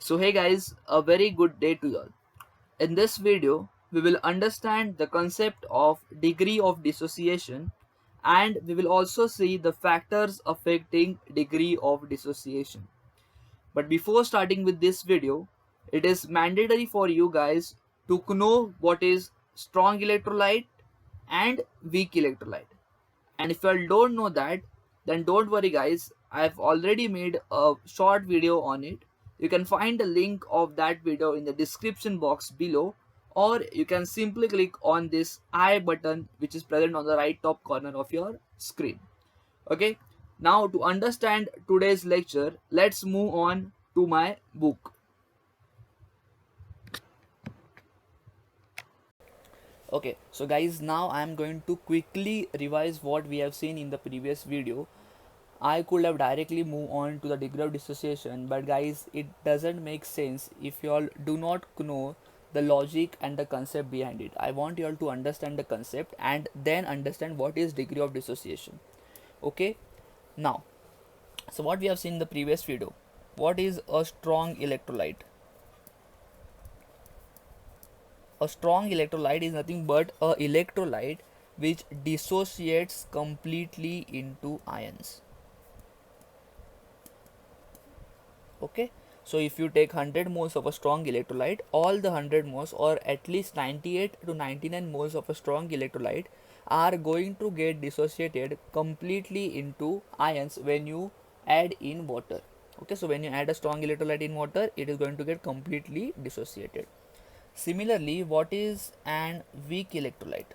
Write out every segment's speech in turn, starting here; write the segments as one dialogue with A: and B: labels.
A: So hey guys, a very good day to you all. In this video, we will understand the concept of degree of dissociation and we will also see the factors affecting degree of dissociation. But before starting with this video, it is mandatory for you guys to know what is strong electrolyte and weak electrolyte. And if you all don't know that, then don't worry guys, I've already made a short video on it. You can find the link of that video in the description box below, or you can simply click on this I button which is present on the right top corner of your screen. Okay, now to understand today's lecture, let's move on to my book. Okay, so guys, now I am going to quickly revise what we have seen in the previous video. I could have directly moved on to the degree of dissociation, but guys, it doesn't make sense if you all do not know the logic and the concept behind it. I want you all to understand the concept and then understand what is degree of dissociation. Okay, now, so what we have seen in the previous video, what is a strong electrolyte? A strong electrolyte is nothing but a electrolyte which dissociates completely into ions. Okay, so if you take 100 moles of a strong electrolyte, all the 100 moles or at least 98 to 99 moles of a strong electrolyte are going to get dissociated completely into ions when you add in water. Okay, so when you add a strong electrolyte in water, it is going to get completely dissociated. Similarly, what is an weak electrolyte?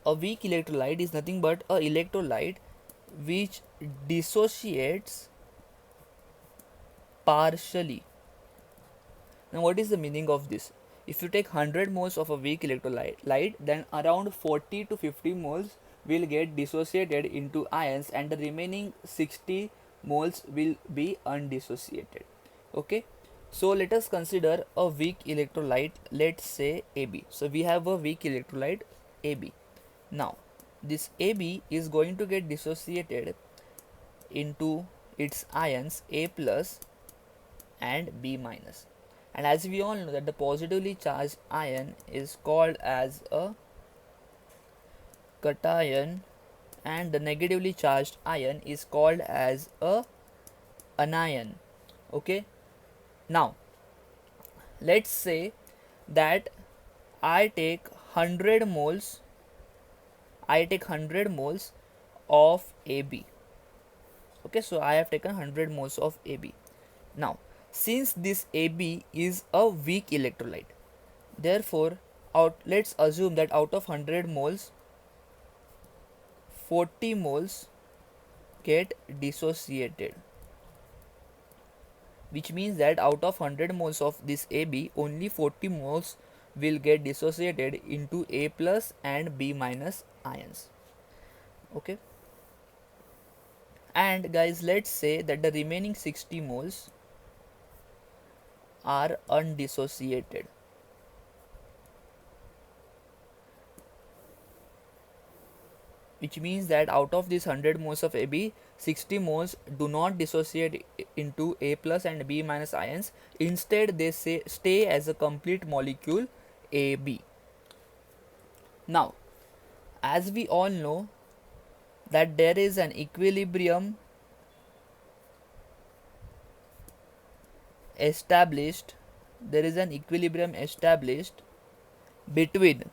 A: A weak electrolyte is nothing but a electrolyte which dissociates partially. Now what is the meaning of this? If you take 100 moles of a weak electrolyte, then around 40 to 50 moles will get dissociated into ions and the remaining 60 moles will be undissociated. Okay, so let us consider a weak electrolyte, let's say AB. So we have a weak electrolyte AB. Now this AB is going to get dissociated into its ions A plus and B minus. And as we all know that the positively charged ion is called as a cation and the negatively charged ion is called as a anion. Okay, now let's say that I take 100 moles of AB. Okay, so I have taken 100 moles of AB. Now since this AB is a weak electrolyte, therefore let's assume that out of 100 moles 40 moles get dissociated, which means that out of 100 moles of this AB only 40 moles will get dissociated into A plus and B minus ions. Okay, and guys, let's say that the remaining 60 moles are undissociated, which means that out of this 100 moles of AB, 60 moles do not dissociate into A plus and B minus ions. Instead, they stay as a complete molecule AB. Now, as we all know that there is an equilibrium established, between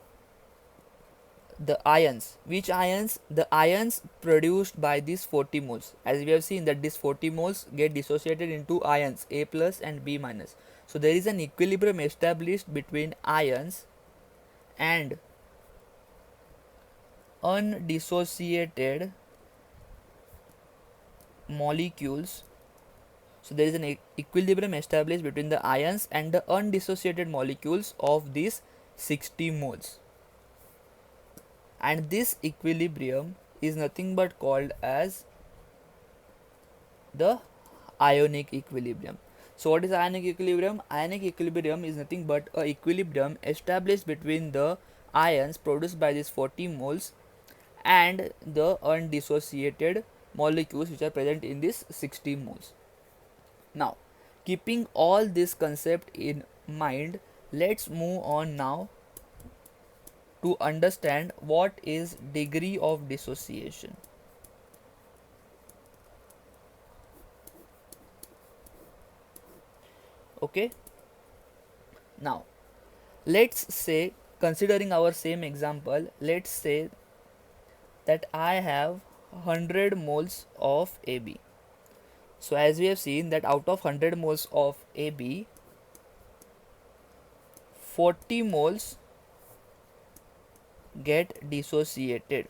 A: the ions. Which ions? The ions produced by these 40 moles. As we have seen that these 40 moles get dissociated into ions A plus and B minus. So there is an equilibrium established between ions and undissociated molecules. So there is an equilibrium established between the ions and the undissociated molecules of these 60 moles. And this equilibrium is nothing but called as the ionic equilibrium. So what is ionic equilibrium? Ionic equilibrium is nothing but a equilibrium established between the ions produced by these 40 moles and the undissociated molecules which are present in this 60 moles. Now, keeping all this concept in mind, let's move on now to understand what is degree of dissociation. Okay, now let's say, considering our same example, let's say that I have 100 moles of AB. So as we have seen that out of 100 moles of AB, 40 moles get dissociated.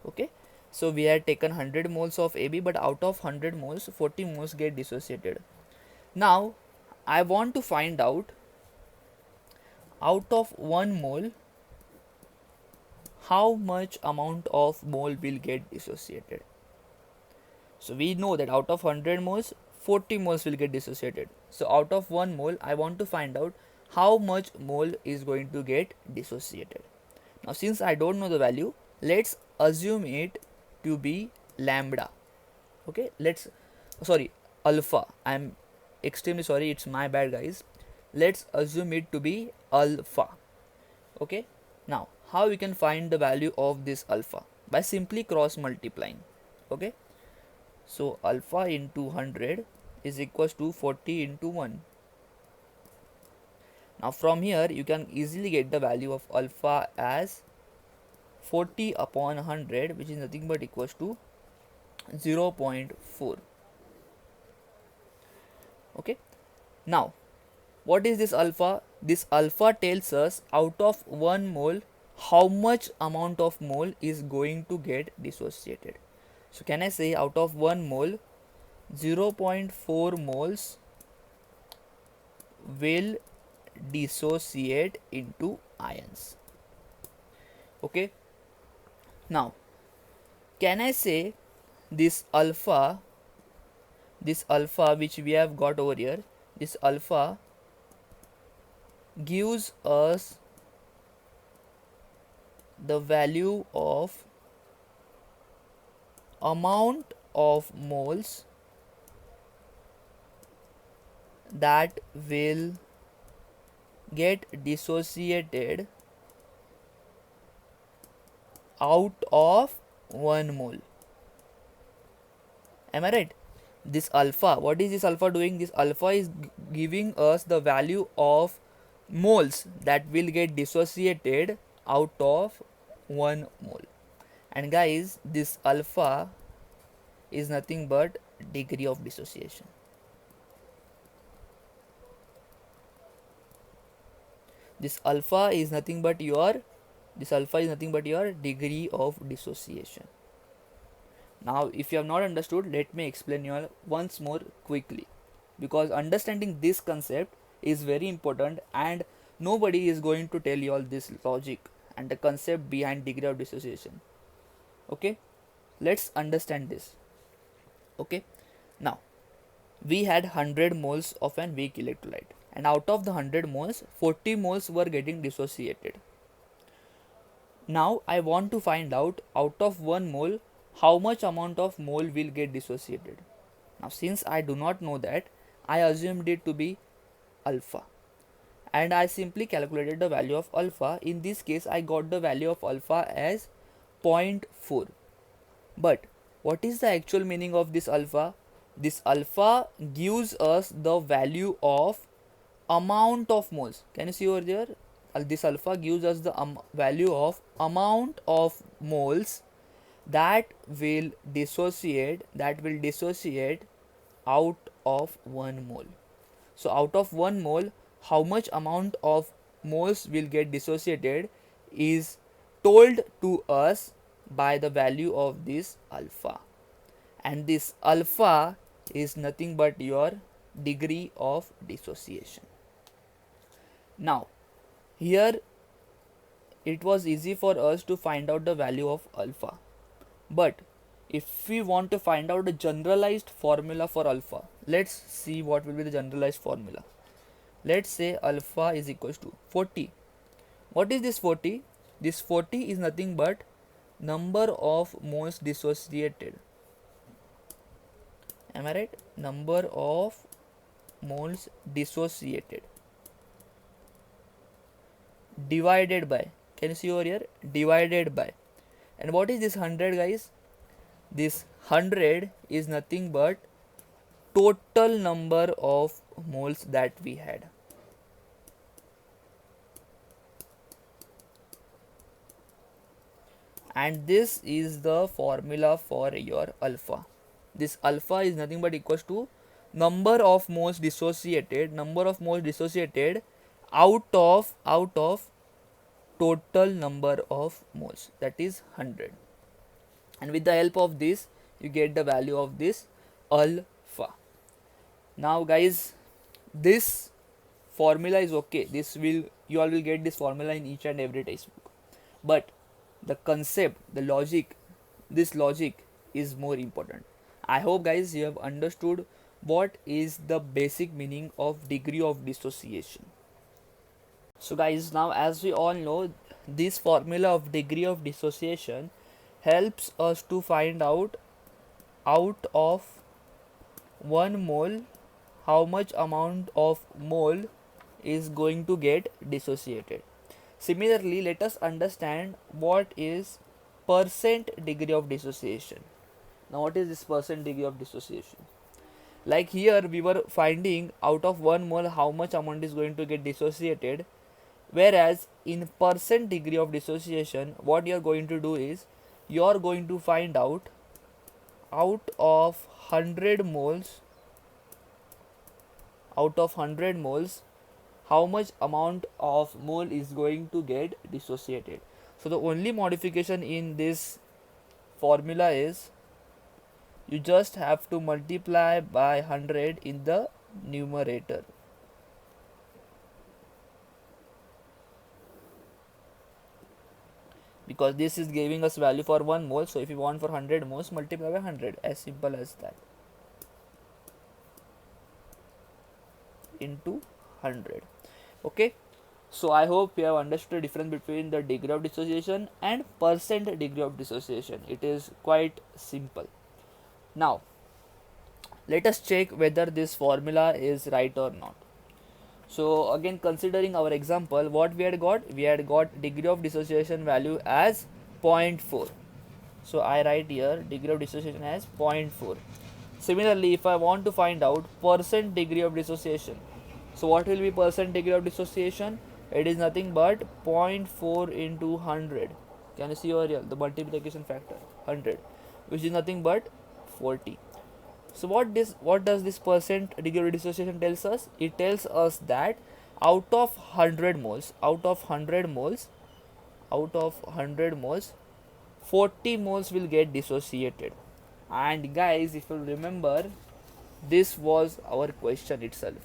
A: Okay, so we had taken 100 moles of AB, but out of 100 moles, 40 moles get dissociated. Now I want to find out of 1 mole how much amount of mole will get dissociated. So we know that out of 100 moles, 40 moles will get dissociated. So out of 1 mole, I want to find out how much mole is going to get dissociated. Now since I don't know the value, let's assume it to be lambda. Okay, alpha. I'm extremely sorry, it's my bad guys. Let's assume it to be alpha. Okay, now how we can find the value of this alpha? By simply cross multiplying. Okay, so alpha into 100 is equals to 40 into 1. Now from here you can easily get the value of alpha as 40 upon 100, which is nothing but equals to 0.4. Okay, now what is this alpha? This alpha tells us out of 1 mole how much amount of mole is going to get dissociated. So can I say out of 1 mole, 0.4 moles will dissociate into ions. Okay, now can I say this alpha which we have got over here, this alpha gives us the value of amount of moles that will get dissociated out of 1 mole. Am I right? This alpha, what is this alpha doing? This alpha is giving us the value of moles that will get dissociated out of 1 mole. And guys, this alpha is nothing but degree of dissociation. This alpha is nothing but your degree of dissociation. Now if you have not understood, let me explain you all once more quickly, because understanding this concept is very important and nobody is going to tell you all this logic and the concept behind degree of dissociation. Okay, let's understand this. Okay, now we had 100 moles of an weak electrolyte, and out of the 100 moles, 40 moles were getting dissociated. Now I want to find out of 1 mole how much amount of mole will get dissociated. Now since I do not know that, I assumed it to be alpha and I simply calculated the value of alpha. In this case I got the value of alpha as 0.4. But what is the actual meaning of this alpha? This alpha gives us the value of amount of moles. Can you see over there? This alpha gives us the value of amount of moles that will dissociate out of 1 mole. So out of 1 mole, how much amount of moles will get dissociated is told to us by the value of this alpha, and this alpha is nothing but your degree of dissociation. Now here it was easy for us to find out the value of alpha, but if we want to find out a generalized formula for alpha, let's see what will be the generalized formula. Let's say alpha is equals to 40. What is this 40? This 40 is nothing but number of moles dissociated. Am I right? Number of moles dissociated divided by, can you see over here, divided by, and what is this 100 guys? This 100 is nothing but total number of moles that we had. And this is the formula for your alpha. This alpha is nothing but equals to number of moles dissociated, out of total number of moles, that is 100, and with the help of this you get the value of this alpha. Now guys, this formula is okay, this will, you all will get this formula in each and every textbook, but the concept, the logic, this logic is more important. I hope guys you have understood what is the basic meaning of degree of dissociation. So guys, now as we all know, this formula of degree of dissociation helps us to find out of 1 mole how much amount of mole is going to get dissociated. Similarly, let us understand what is percent degree of dissociation. Now what is this percent degree of dissociation? Like here we were finding out of 1 mole how much amount is going to get dissociated, whereas in percent degree of dissociation what you are going to do is you are going to find out of 100 moles, how much amount of mole is going to get dissociated. So the only modification in this formula is you just have to multiply by 100 in the numerator. Because this is giving us value for 1 mole, so if you want for 100 moles, multiply by 100, as simple as that, into 100. Okay, so I hope you have understood the difference between the degree of dissociation and percent degree of dissociation. It is quite simple. Now let us check whether this formula is right or not. So again, considering our example, what we had got degree of dissociation value as 0.4. So I write here degree of dissociation as 0.4. Similarly, if I want to find out percent degree of dissociation, so what will be percent degree of dissociation? It is nothing but 0.4 into 100. Can you see over here the multiplication factor 100, which is nothing but 40. So what does this percent degree of dissociation tells us? It tells us that out of 100 moles, 40 moles will get dissociated. And guys, if you remember, this was our question itself.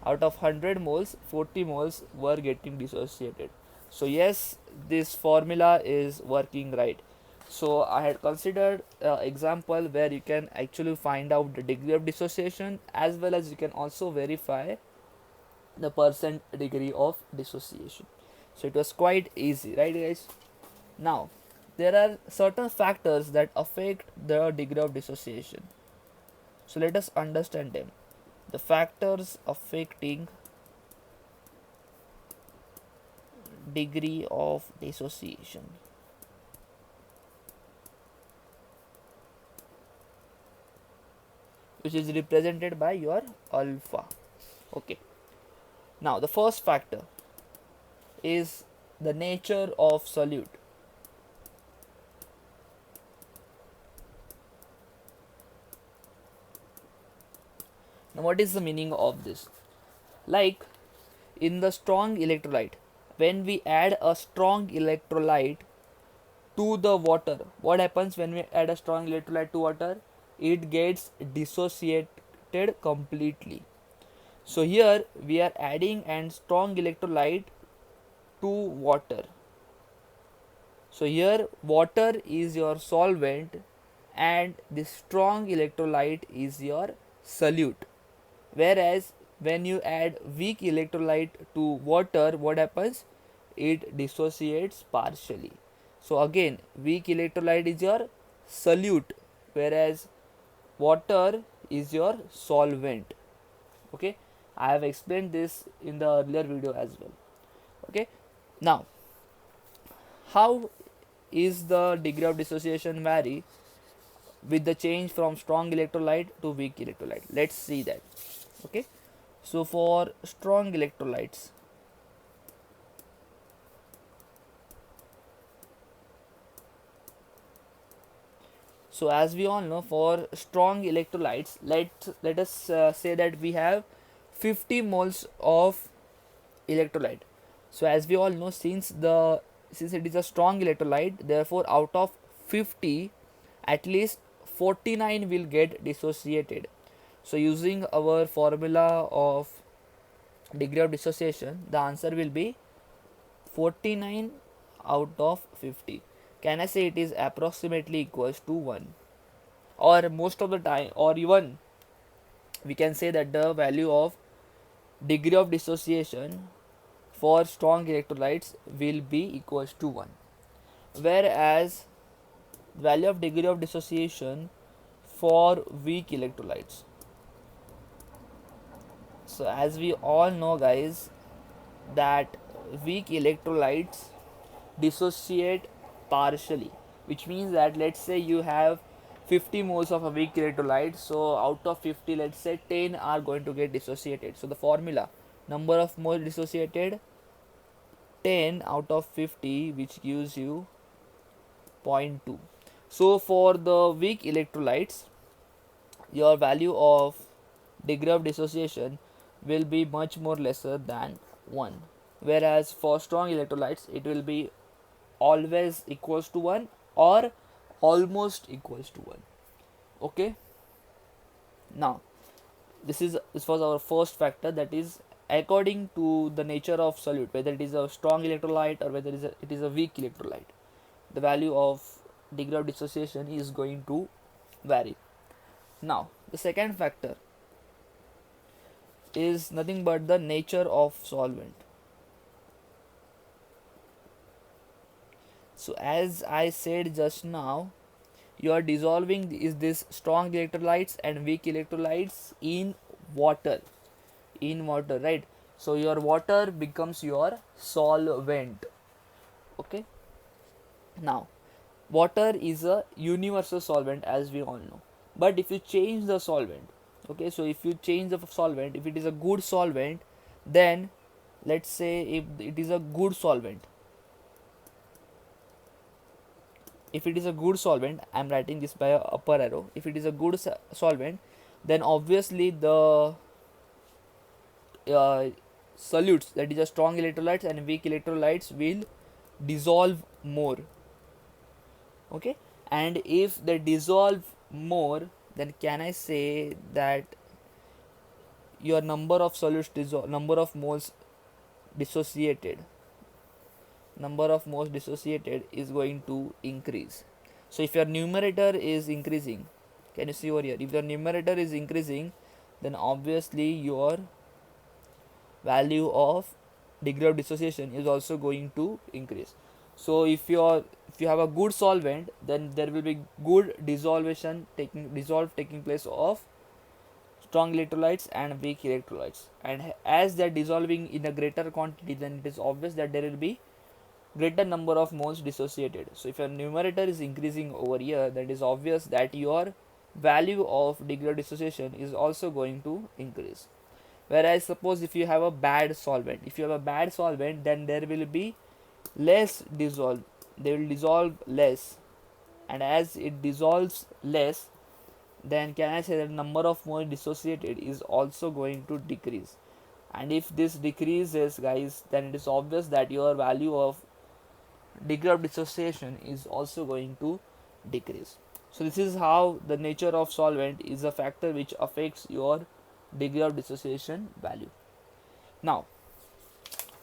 A: Out of 100 moles, 40 moles were getting dissociated. So yes, this formula is working right. So I had considered example where you can actually find out the degree of dissociation, as well as you can also verify the percent degree of dissociation. So it was quite easy, right guys? Now there are certain factors that affect the degree of dissociation. So let us understand them. The factors affecting degree of dissociation. Which is represented by your alpha. Okay. Now the first factor is the nature of solute. Now what is the meaning of this? Like in the strong electrolyte, when we add a strong electrolyte to the water, what happens when we add a strong electrolyte to water? It gets dissociated completely. So here we are adding a strong electrolyte to water. So here water is your solvent and the strong electrolyte is your solute. Whereas when you add weak electrolyte to water, what happens? It dissociates partially. So again, weak electrolyte is your solute, whereas water is your solvent. Okay, I have explained this in the earlier video as well. Okay, now how is the degree of dissociation vary with the change from strong electrolyte to weak electrolyte? Let's see that. Okay, so for strong electrolytes, so as we all know, for strong electrolytes, let us say that we have 50 moles of electrolyte. So as we all know, since it is a strong electrolyte, therefore out of 50, at least 49 will get dissociated. So using our formula of degree of dissociation, the answer will be 49 out of 50. Can I say it is approximately equals to 1, or most of the time, or even we can say that the value of degree of dissociation for strong electrolytes will be equals to 1, whereas value of degree of dissociation for weak electrolytes, so as we all know guys, that weak electrolytes dissociate partially, which means that let's say you have 50 moles of a weak electrolyte, so out of 50, let's say 10 are going to get dissociated. So the formula, number of moles dissociated, 10 out of 50, which gives you zero point 0.2. So for the weak electrolytes, your value of degree of dissociation will be much more lesser than 1, whereas for strong electrolytes it will be always equals to 1 or almost equals to 1. Okay, now this was our first factor, that is according to the nature of solute, whether it is a strong electrolyte or whether it is a weak electrolyte, the value of degree of dissociation is going to vary. Now the second factor is nothing but the nature of solvent. So as I said just now, you are dissolving is this strong electrolytes and weak electrolytes in water, right? So your water becomes your solvent. Okay, now water is a universal solvent as we all know, but if you change the solvent, okay, so if you change the solvent, if it is a good solvent, then let's say if it is a good solvent, if it is a good solvent, I'm writing this by a upper arrow, if it is a good solvent, then obviously the solutes, that is a strong electrolytes and weak electrolytes, will dissolve more. Okay, and if they dissolve more, then can I say that your number of solutes number of moles dissociated is going to increase. So if your numerator is increasing, can you see over here, if your numerator is increasing, then obviously your value of degree of dissociation is also going to increase. So if you have a good solvent, then there will be good taking place of strong electrolytes and weak electrolytes, and as they are dissolving in a greater quantity, then it is obvious that there will be greater number of moles dissociated. So if your numerator is increasing over here, then it is obvious that your value of degree of dissociation is also going to increase. Whereas suppose if you have a bad solvent, then there will be less dissolve, they will dissolve less, and as it dissolves less, then can I say that number of moles dissociated is also going to decrease. And if this decreases guys, then it is obvious that your value of degree of dissociation is also going to decrease. So this is how the nature of solvent is a factor which affects your degree of dissociation value. Now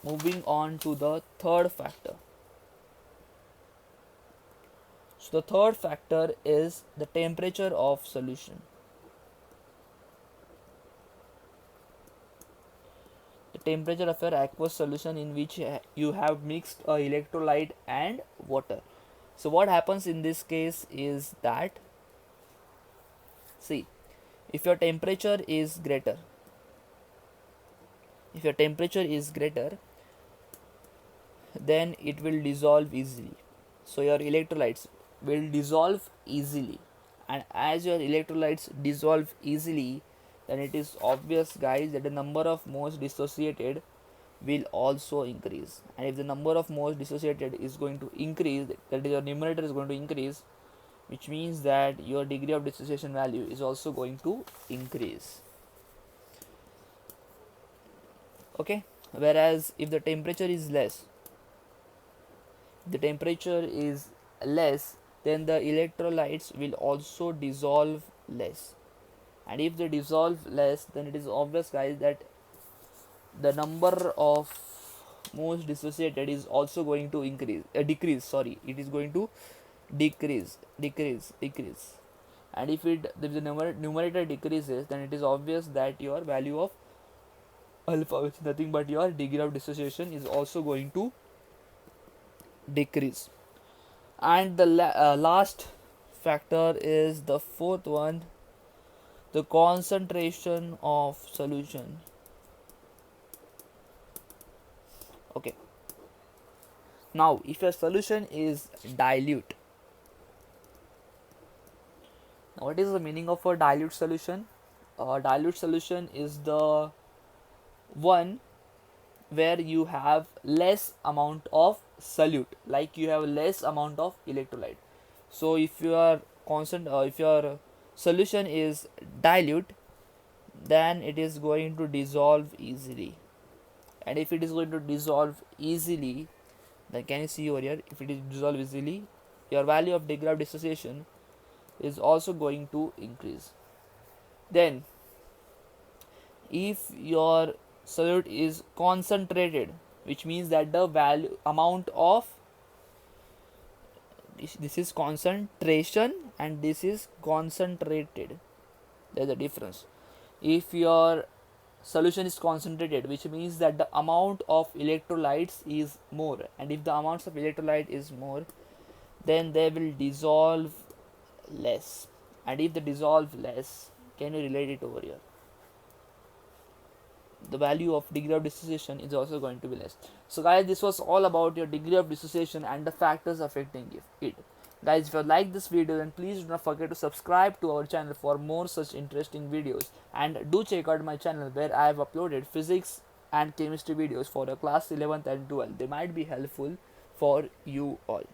A: moving on to the third factor. So the third factor is the temperature of solution. The temperature of your aqueous solution in which you have mixed a electrolyte and water. So what happens in this case is that, see, if your temperature is greater, then it will dissolve easily. So your electrolytes will dissolve easily, and as your electrolytes dissolve easily, then it is obvious, guys, that the number of moles dissociated will also increase. And if the number of moles dissociated is going to increase, that is, your numerator is going to increase, which means that your degree of dissociation value is also going to increase. Okay, whereas if the temperature is less, then the electrolytes will also dissolve less. And if they dissolve less, then it is obvious, guys, that the number of moles dissociated is also going to decrease. Sorry, it is going to decrease. And if the numerator decreases, then it is obvious that your value of alpha, which is nothing but your degree of dissociation, is also going to decrease. And the last factor is the fourth one, the concentration of solution. Okay, now if your solution is dilute, now what is the meaning of a dilute solution? A dilute solution is the one where you have less amount of solute, like you have less amount of electrolyte. So if your solution is dilute, then it is going to dissolve easily. And if it is going to dissolve easily, then can you see over here, if it is dissolve easily, your value of degree of dissociation is also going to increase. Then if your solute is concentrated, which means that the value amount of this is concentration and this is concentrated, there's a difference. If your solution is concentrated, which means that the amount of electrolytes is more, and if the amounts of electrolyte is more, then they will dissolve less. And if they dissolve less, can you relate it over here? The value of degree of dissociation is also going to be less. So guys, this was all about your degree of dissociation and the factors affecting it. Guys, if you like this video, then please do not forget to subscribe to our channel for more such interesting videos, and do check out my channel where I have uploaded physics and chemistry videos for your class 11th and 12th. They might be helpful for you all.